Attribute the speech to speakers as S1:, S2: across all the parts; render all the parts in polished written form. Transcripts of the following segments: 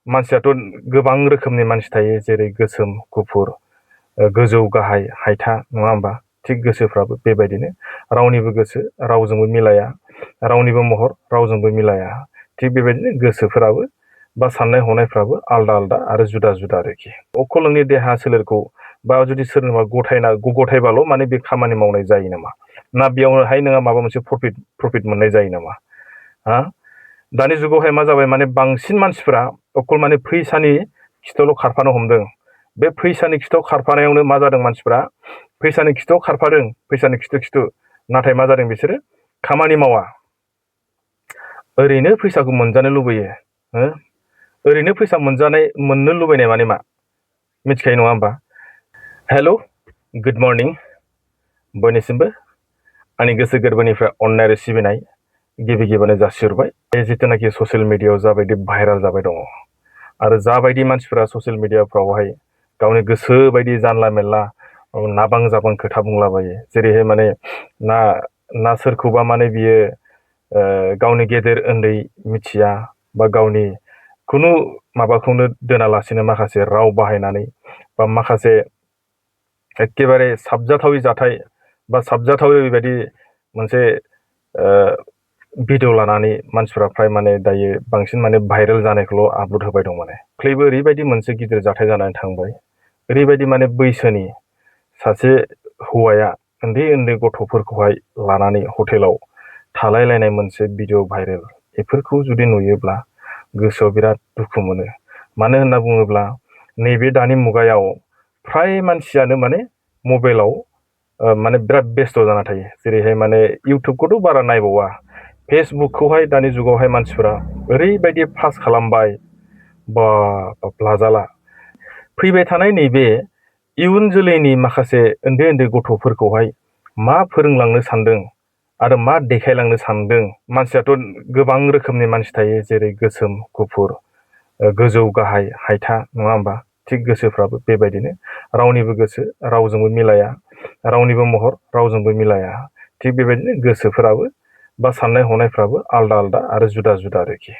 S1: मानसियाथ' गोबां रोखोमनि मानसि थायो, जेरै गोसोम, गुफुर, गोजौ गाहाय हायथा, नङा होमबा? थिग गोसोफ्राबो बेबायदिनो रावनिबो गोसो रावजोंबो मिलाया, रावनिबो महर रावजोंबो मिलाया। थिग बेबायदिनो गोसोफोराबो बा साननाय हनायफ्राबो आलदा आलदा आरो जुदा जुदा आरोखि। अखल नोंनि देहा सोलेरखौ बा जुदि सोरनोबा गथायबाल' माने बे खामानि मावनाय जायो नामा? ना बेयावहाय नोंहा माबा मोनसे प्रफिट मोननाय जायो नामा? हा? दानि जुगावहाय मा जाबाय, माने बांसिन मानसिफोरा अखल माने फैसानि खिथुआवल' खारफानो हमदों। बे फैसानि खिथुआव खारफानायावनो मा जादों, मानसिफ्रा फैसानि खिथुआव खारफादों, फैसानि खिथु नाथाय मा जादों, बिसोरो खामानि मावा। ओरैनो फैसाखौ मोनजानो लुबैयो। ओरैनो फैसा मोननो लुबैनाय माने मा मिथिखायो नङा होमबा? हेल', गुड मर्निं बयनिसिमबो आंनि गोसो गोरबोनिफ्राय अननाय आरो सिबिनाय गिबि गिबियावनो जासिहरबाय। बे जिथुनाखि ससियेल मिडियायाव जाबायदि भाइराल जाबाय दङ आरो जाबायदि मानसिफोरा ससियेल मिडियाफ्रावहाय गावनि गोसो बायदि जानला मेनला नाबां जाबां खोथा बुंलाबायो, जेरैहाय माने ना सोरखौबा माने बियो गावनि गेदेर उन्दै मिथिया बा गावनि खुनु माबाखौनो दोनालासिनो माखासे राव बाहायनानै बा माखासे एखेबारे साबजाथावि जाथाय बा साबजाथावि बेबायदि मोनसे भिडिअ लानानै मानसिफ्रा फ्राय माने दायो बांसिन माने भाइरेल जानायखौल' आपल'ड होबाय दं। माने दाख्लैबो ओरैबायदि मोनसे गिदिर जाथाय जानानै थांबाय, ओरैबायदि माने बैसोनि सासे हौवाया उन्दै उन्दै गथ'फोरखौहाय लानानै हटेलाव थालायलायनाय मोनसे भिडिअ भाइरेल। बेफोरखौ जुदि नुयोब्ला गोसोआव बिराद दुखु मोनो। मानो होनना बुङोब्ला नैबे दानि मुगायाव फ्राय मानसियानो माने मबाइलाव माने बिराद बेस्थ' जाना थायो। जेरैहाय माने इउटुबखौथ' बारा नायबावा, फेसबुकखौहाय दानि जुगावहाय मानसिफोरा ओरैबायदि पास खालामबाय, बा लाजाला। फैबाय थानाय नैबे इयुन जोलैनि माखासे उन्दै उन्दै गथ'फोरखौहाय मा फोरोंलांनो सानदों आरो मा देखायलांनो सानदों? मानसियाथ' गोबां रोखोमनि मानसि थायो, जेरै गोसोम, गुफुर, गोजौ गाहाय हायथा, नङा होमबा? थिग गोसोफ्राबो बेबायदिनो रावनिबो गोसो रावजोंबो मिलाया, रावनिबो महर रावजोंबो मिलाया। थिग बेबायदिनो गोसोफोराबो बा साननाय हनायफ्राबो आलदा आलदा आरो जुदा जुदा आरोखि।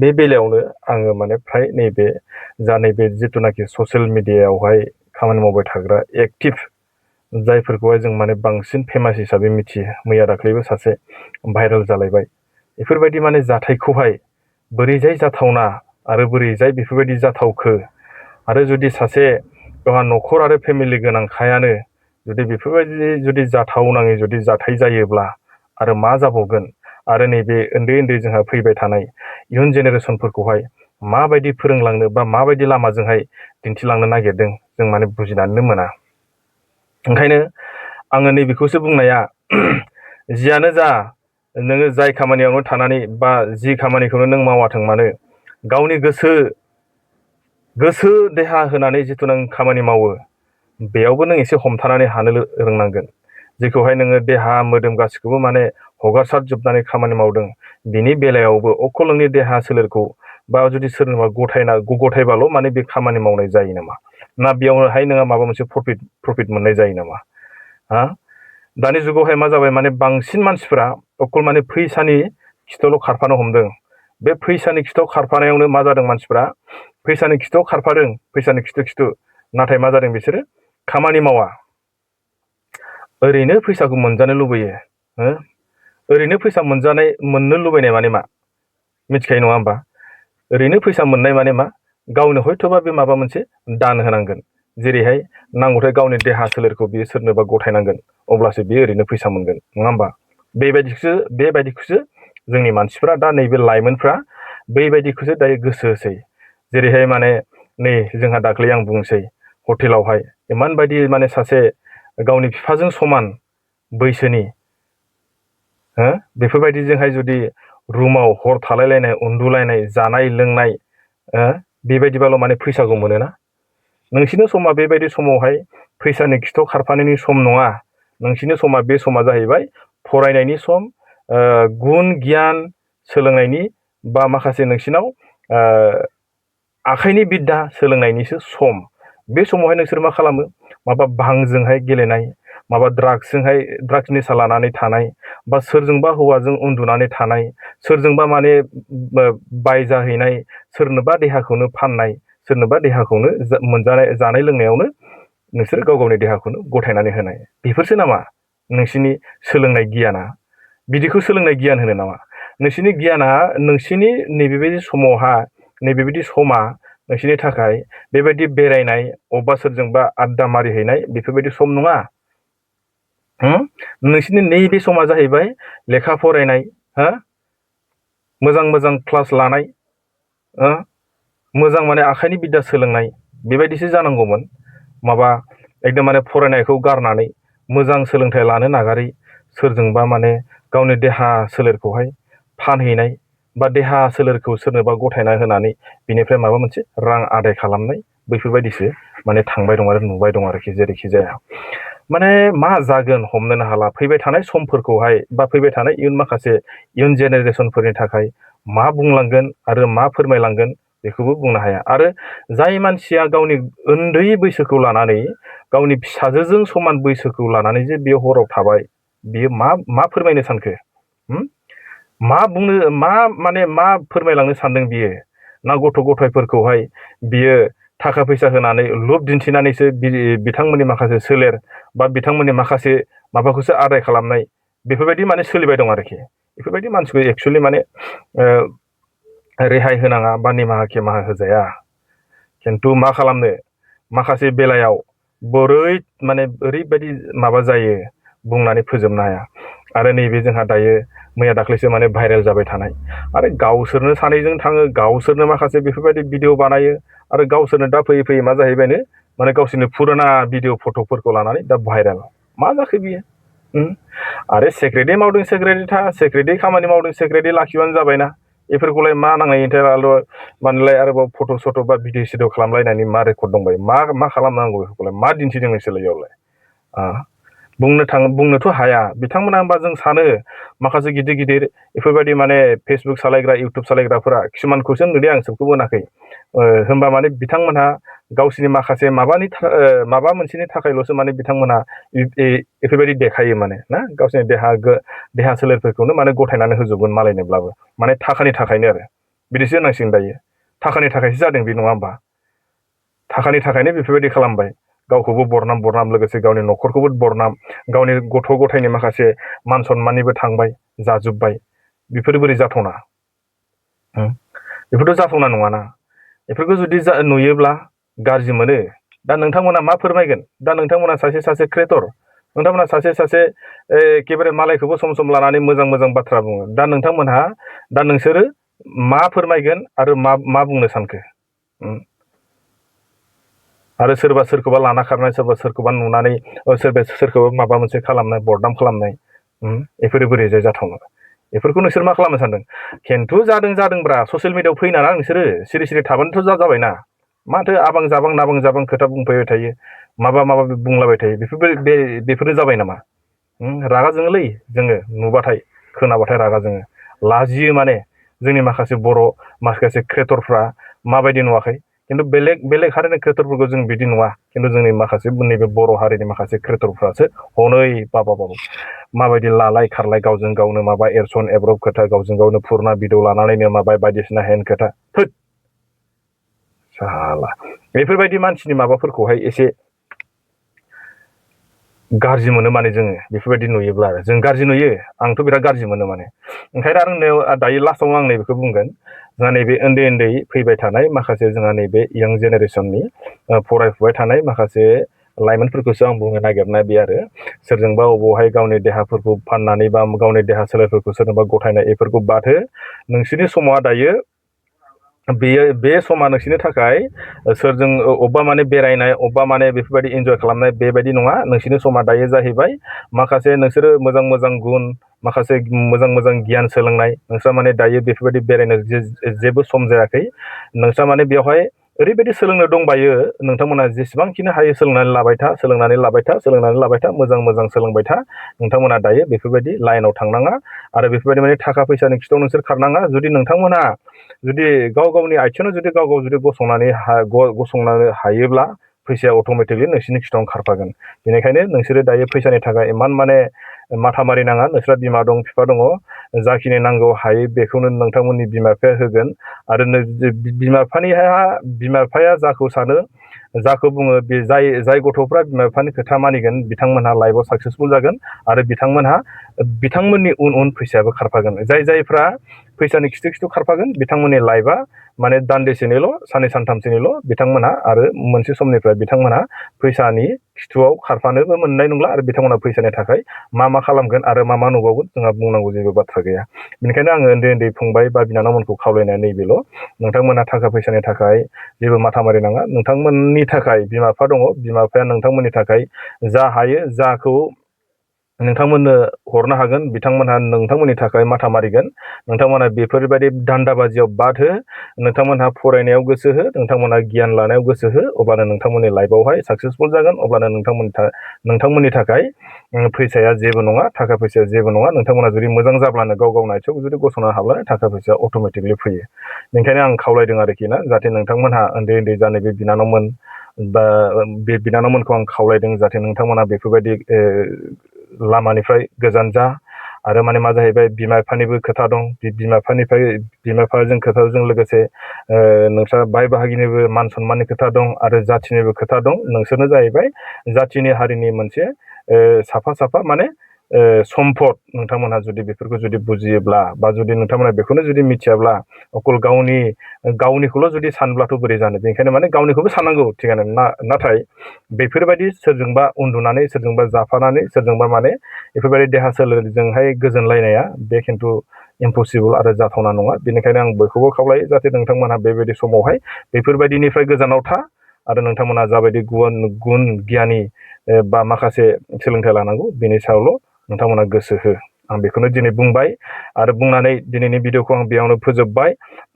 S1: बे बेलायावनो आङो माने फ्राय नैबे जिथुनाखि ससियेल मिडियायावहाय खामानि मावबाय थाग्रा एक्टिभ जायफोरखौहाय जों माने बांसिन फेमास हिसाबै मिथियो, मैया दाख्लैबो सासे भाइरेल जालायबाय। बेफोरबायदि माने जाथायखौहाय बोरैजाय जाथावना आरो बोरैजाय बेफोरबायदि जाथावखो, आरो जुदि सासे गावहा न'खर आरो फेमिलि गोनांखायानो जुदि बेफोरबायदि जाथावनाङै जुदि जाथाय जायोब्ला आरो मा जाबावगोन? आरो नैबे उन्दै उन्दै जोंहा फैबाय थानाय इयुन जेनेरेसनफोरखौहाय माबायदि फोरोंलांनो बा माबायदि लामाजोंहाय दिन्थिलांनो नागिरदों, जों माने बुजिनानैनो मोना। ओंखायनो आङो नैबेखौसो बुंनाया, जियानो जा नोङो जाय खामानियावनो थानानै बा जि खामानिखौनो नों मावाथों मानो, गावनि गोसो देहा होनानै जिथु नों खामानि मावो, बेयावबो नों एसे हमथानानै हानो रोंनांगोन। जेखौहाय नोङो देहा मोदोम गासैखौबो माने हगारसारजोबनानै खामानि मावदों, बिनि बेलायावबो अखल नोंनि देहा सोलेरखौ बा जुदि सोरनोबा गथायबाल' माने बे खामानि मावनाय जायो नामा? ना बेयावहाय नोंहा माबा मोनसे प्रफिट मोननाय जायो नामा? हा? दानि जुगावहाय मा जाबाय, माने बांसिन मानसिफोरा अखल माने फैसानि खिथुआवल' खारफानो हमदों। बे फैसानि खिथुआव खारफानायावनो मा जादों, मानसिफ्रा फैसानि खिथुआव खारफादों, फैसानि खिथु नाथाय मा जादों, बिसोरो खामानि मावा। ओरैनो फैसाखौ मोनजानो लुबैयो। ओरैनो फैसा मोननो लुबैनाय माने मा मिथिखायो नङा होमबा? ओरैनो फैसा मोननाय माने मा, गावनो हयथ'बा बे माबा मोनसे दान होनांगोन। जेरैहाय नांगौथाय गावनि देहा सोलेरखौ बियो सोरनोबा गथायनांगोन, अब्लासो बियो ओरैनो फैसा मोनगोन, नङा होमबा? बेबायदिखौसो जोंनि मानसिफ्रा, दा नैबे लाइमोनफ्रा बेबायदिखौसो दायो गोसो होसै। जेरैहाय माने नै जोंहा दाख्लै आं बुंसै, हटेलावहाय इमान बायदि माने सासे गावनि बिफाजों समान बैसोनि बेफोरबायदिजोंहाय जुदि रुमाव हर थालायलायनाय, उन्दुलायनाय, जानाय लोंनाय, बेबायदिबाल' माने फैसाखौ मोनोना? नोंसिनि समा बेबायदि समावहाय फैसानि खिथुआव खारफानायनि सम नङा। नोंसिनि समा, बे समा जाहैबाय फरायनायनि सम, गुन गियान सोलोंनायनि, बा माखासे नोंसिनाव आखाइनि बिद्दा सोलोंनायनिसो सम। बे समावहाय नोंसोर मा खालामो? माबा भांजोंहाय गेलेनाय, माबा ड्राग्स निसा लानानै थानाय बा सोरजोंबा हौवाजों उन्दुनानै थानाय सोरजोंबा माने बाय जाहैनाय सोरनोबा देहाखौनो फाननाय सोरनोबा देहाखौनो मोनजानाय जानाय लोंनायावनो नोंसोर गाव गावनि देहाखौनो गथायनानै होनाय बेफोरसो नामा नोंसिनि सोलोंनाय गियाना बिदिखौ सोलोंनाय गियान होनो नामा नोंसिनि गियाना नोंसिनि नैबेबायदि समावहा नैबेबायदि समा नोंसिनि थाखाय बेबायदि बेरायनाय अबेबा सोरजोंबा आड्डा मारिहैनाय बेफोरबायदि सम नङा नोंसिनि नैबे समा जाहैबाय लेखा फरायनाय हो मोजां मोजां क्लास लानाय मोजां माने आखाइनि बिद्या सोलोंनाय बेबायदिसो जानांगौमोन माबा एकदम माने फरायनायखौ गारनानै मोजां सोलोंथाइ लानो नागारै सोरजोंबा माने गावनि देहा सोलेरखौहाय फानहैनाय बा देहा सोलेरखौ सोरनोबा गथायना होनानै बिनिफ्राय माबा मोनसे रां आदाय खालामनाय बैफोरबायदिसो माने थांबाय दं आरो नुबाय दं आरोखि जेरैखि जाया माने मा जागोन हमनोनो हाला फैबाय थानाय समफोरखौहाय बा फैबाय थानाय इयुन जेनेरेसनफोरनि थाखाय मा बुंलांगोन आरो मा फोरमायलांगोन बेखौबो बुंनो हाया आरो जाय मानसिया गावनि उन्दै बैसोखौ लानानै गावनि फिसाजोजों समान बैसोखौ लानानै जे बेयो हराव थाबाय बियो मा फोरमायनो सानखो मा फोरमायलांनो सानदों बियो ना गथ' गथायफोरखौहाय बियो थाखा फैसा होनानै लब दिन्थिनानैसो बिथांमोननि माखासे सोलेर बा बिथांमोननि माखासे माबाखौसो आदाय खालामनाय बेफोरबायदि माने सोलिबाय दं आरोखि बेफोरबायदि मानसिखौ एक्सुवेलि माने रेहाय होनाङा बा निमाहा खेमाहा होजाया खिन्थु मा खालामनो माखासे बेलायाव ओरैबायदि माबा जायो बुंनानै फोजोबनो हाया आरो नैबे जोंहा दायो मैया दाख्लैसो माने भाइरेल जाबाय थानाय आरो गावसोरनो सानैजों थाङो गावसोरनो माखासे बेफोरबायदि भिडिअ बानायो आरो गावसोरनो दा फैयै फैयै मा जाहैबायनो माने गावसोरनि फुराना भिडिअ फट'फोरखौ लानानै दा भाइरेल मा जाखो बियो आरो सेक्रेटै मावदों सेक्रेटै खामानि मावदों सेक्रेटै लाखिबानो जाबायना बेफोरखौलाय मा नांनाय मानोलाय आरोबाव फट' बा भिडिअ सिडिअ खालामलायनानै मा रेकर्ड दंबाय मा खालामनांगौ बेफोरखौलाय मा दिन्थिदों नोंसोरलाय बेयावलाय बुंनोथ' हाया बिथांमोना होमबा जों सानो माखासे गिदिर गिदिर बेफोरबायदि माने फेसबुक सालायग्रा इउटुब सालायग्राफोरा किसुमानखौसो नुदों आं सबखौबो मोनाखै होमबा माने बिथांमोनहा गावसिनि माखासे माबा मोनसेनि थाखायल'सो माने बिथांमोनहा बेफोरबायदि देखायो माने ना गावसिनि देहा सोलेरफोरखौनो माने गथायनानै होजोबगोन मालायनोब्लाबो माने थाखानि थाखायनो आरो बिदिसो होनांसिगोन दायो थाखानि थाखायसो जादों बे नङा होमबा थाखानि थाखायनो बेफोरबायदि खालामबाय गावखौबो बरनाम लोगोसे गावनि न'खरखौबो बरनाम गावनि गथ' गथायनि माखासे मान सनमाननिबो थांबाय जाजोब्बाय बेफोर बोरै जाथावना बेफोरथ' जाथावना नङाना बेफोरखौ जुदि नुयोब्ला गाज्रि मोनो दा नोंथांमोना मा फोरमायगोन दा नोंथांमोना सासे क्रिएटर नोंथांमोना सासे एखेबारे मालायखौबो सम सम लानानै मोजां बाथ्रा बुङो दा नोंथांमोनहा दा नोंसोरो मा फोरमायगोन आरो मा बुंनो सानखो आरो सोरबा सोरखौबा लाना खारनाय सोरबा सोरखौबा नुनानै सोरखौबा माबा मोनसे खालामनाय बरनाम खालामनाय बेफोरो बोरैजाय जाथावना बेफोरखौ नोंसोर मा खालामनो सानदों खिन्थु जादोंब्रा ससियेल मिडियाआव फैनाना नोंसोरो सिरि थाबानोथ' जाबायना माथो आबां जाबां खोथा बुंफैबाय थायो माबा बुंलाबाय थायो बेफोरो जाबाय नामा रागा जोङोलै जोङो नुबाथाय खोनाबाथाय रागा जोङो लाजियो माने जोंनि माखासे बर' माखासे क्रिएटरफ्रा माबायदि नुवाखै खिन्थु बेलेग हारिनि क्रिएटरफोरखौ जों बिदि नुवा खिन्थु जोंनि माखासे नैबे बर' हारिनि माखासे क्रिएटरफ्रासो हनै बाबा माबायदि लालाय खारलाय गावजों गावनो माबा एरसन एब्रब खोथा गावजों गावनो फुरना भिडिअ लानानैनो माबा बायदिसिना हेन खोथा थोद साला बेफोरबायदि मानसिनि माबाफोरखौहाय एसे गाज्रि मोनो माने जोङो बेफोरबायदि नुयोब्ला आरो जों गाज्रि नुयो आंथ' बिराद गाज्रि मोनो माने ओंखायनो आरो दायो लास्टआव आं नैबेखौ बुंगोन जोंहा नैबे उन्दै फैबाय थानाय माखासे जोंहा नैबे इयां जेनेरेसननि फरायफुबाय थानाय माखासे लाइमोनफोरखौसो आं बुंनो नागिरनाय बे आरो सोरजोंबा अबावहाय गावनि देहाफोरखौ फाननानै बा गावनि देहा सोलेरफोरखौ सोरनोबा गथायनाय बेफोरखौ बाद हो नोंसोरनि समा दायो बे समा नोंसोरनि थाखाय सोरजों अबेबा माने बेरायनाय अबेबा माने बेफोरबायदि इन्जय खालामनाय बेबायदि नङा नोंसोरनि समा दायो जाहैबाय माखासे नोंसोरो मोजां गुन माखासे मोजां गियान सोलोंनाय नोंस्रा माने दायो बेफोरबायदि बेरायनो जेबो सम जायाखै नोंस्रा माने बेवहाय ओरैबायदि सोलोंनो दंबायो नोंथांमोना जेसेबांखिनि हायो सोलोंनानै लाबाय था मोजां सोलोंबाय था नोंथांमोना दायो बेफोरबायदि लाइनाव थांनाङा आरो बेफोरबायदि माने थाखा फैसानि खिथाव नोंसोर खारनाङा जुदि नोंथांमोना जुदि गाव गावनि आथिङाव जुदि गाव जुदि गसंनो हायोब्ला फैसाया अट'मेटिकलि नोंसोरनि खिथावनो खारफागोन। बेनिखायनो नोंसोरो दायो फैसानि थाखाय इमान माने माथा मारिनाङा। नोंस्रा बिमा दं, बिफा दङ, जाखिनि नांगौ हायो बेखौनो नोंथांमोननि बिमा बिफाया होगोन। आरो बिमा बिफाया जाखौ सानो, जाखौ बुङो, बे जाय गथ'फ्रा बिमा बिफानि खोथा मानिगोन बिथांमोनहा लाइफआव साक्सेसफुल जागोन आरो बिथांमोनहा बिथांमोननि उन उन फैसायाबो खारफागोन। जायफ्रा फैसानि खिथु खिथु खारफागोन बिथांमोननि लाइफआ माने दान्दिसेनिल', साननै सानथामसोनिल', बिथांमोनहा आरो मोनसे समनिफ्राय बिथांमोनहा फैसानि खिथुआव खारफानोबो मोननाय नंला आरो बिथांमोनहा फैसानि थाखाय मा खालामगोन आरो मा नुबावगोन जोंहा बुंनांगौ जेबो बाथ्रा गैया। बेनिखायनो आङो उन्दै फंबाय बा बिनानावमोनखौ खावलायनाया नैबेल', नोंथांमोना थाखा फैसानि थाखाय जेबो माथा मारिनाङा। नोंथांमोननि थाखाय बिमा बिफा दङ, बिमा बिफाया नोंथांमोननि थाखाय जा हायो, जाखौ नोंथांमोननो हरनो हागोन बिथांमोनहा नोंथांमोननि थाखाय माथा मारिगोन। नोंथांमोना बेफोरबायदि दान्दाबाजियाव बाद हो, नोंथांमोनहा फरायनायाव गोसो हो, नोंथांमोनहा गियान लानायाव गोसो हो, अब्लानो नोंथांमोननि लाइफआवहाय साक्सेसफुल जागोन। अब्लानो नोंथांमोननि थाखाय फैसाया जेबो नङा, थाखा फैसाया जेबो नङा। नोंथांमोना जुदि मोजां जाब्लानो, गावनि आथिङाव जुदि गसंनो हाब्लानो थाखा फैसाया अट'मेटिकलि फैयो। बेनिखायनो आं खावलायदों आरोखि ना, जाहाथे नोंथांमोनहा उन्दै जानाय बे बिनानावमोन बा बे बिनानावमोनखौ आं खावलायदों जाहाथे नोंथांमोना बेफोरबायदि लामानिफ्राय गोजान जा। आरो माने मा जाहैबाय, बिमा बिफानिबो खोथा दं। बिमा बिफाजों खोथाजों लोगोसे नोंस्रा बाय बाहागिनिबो मान सनमाननि खोथा दं आरो जाथिनिबो खोथा दं। नोंसोरनो जाहैबाय जाथिनि हारिनि मोनसे साफा माने सम्फद। नोंथांमोनहा जुदि बेफोरखौ जुदि बुजियोब्ला बा जुदि नोंथांमोना बेखौनो जुदि मिथियाब्ला, अकल गावनिखौल' जुदि सानब्लाथ' बोरै जानो। बेनिखायनो माने गावनिखौबो साननांगौ थिगानो, नाथाय बेफोरबायदि सोरजोंबा उन्दुनानै, सोरजोंबा जाफानानै, सोरजोंबा माने बेफोरबायदि देहा सोलेरजोंहाय गोजोनलायनाया बे खिन्थु इम्पसिबोल आरो जाथावना नङा। बेनिखायनो आं बयखौबो खावलायो जाहाथे नोंथांमोनहा बेबायदि समावहाय बेफोरबायदिनिफ्राय गोजानाव था आरो नोंथांमोनहा जाबायदि गुन गियानि बा माखासे सोलोंथाइ लानांगौ बेनि सायावल' नोंथांमोना गोसो हो। आं बेखौनो दिनै बुंबाय आरो बुंनानै दिनैनि भिडिअखौ आं बेयावनो फोजोबबाय।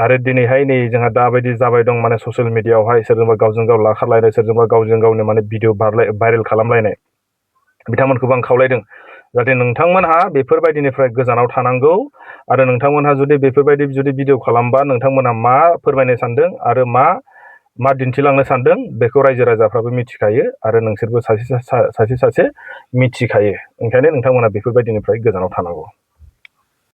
S1: आरो दिनैहाय नै जोंहा दाबायदि जाबाय दं माने ससियेल मिडियाआवहाय सोरजोंबा गावजों गाव लाखारलायनाय, सोरजोंबा गावजों गावनो माने भिडिअ भाइरेल खालामलायनाय, बिथांमोनखौबो आं खावलायदों जाहाथे नोंथांमोनहा बेफोरबायदिनिफ्राय गोजानाव थानांगौ। आरो नोंथांमोनहा जुदि बेफोरबायदि भिडिअ खालामबा नोंथांमोनहा मा फोरमायनो सानदों आरो मा दिन्थिलांनो सानदों बेखौ रायजो राजाफ्राबो मिथिखायो आरो नोंसोरबो सासे मिथिखायो। ओंखायनो नोंथांमोना बेफोरबायदिनिफ्राय गोजानाव थानांगौ।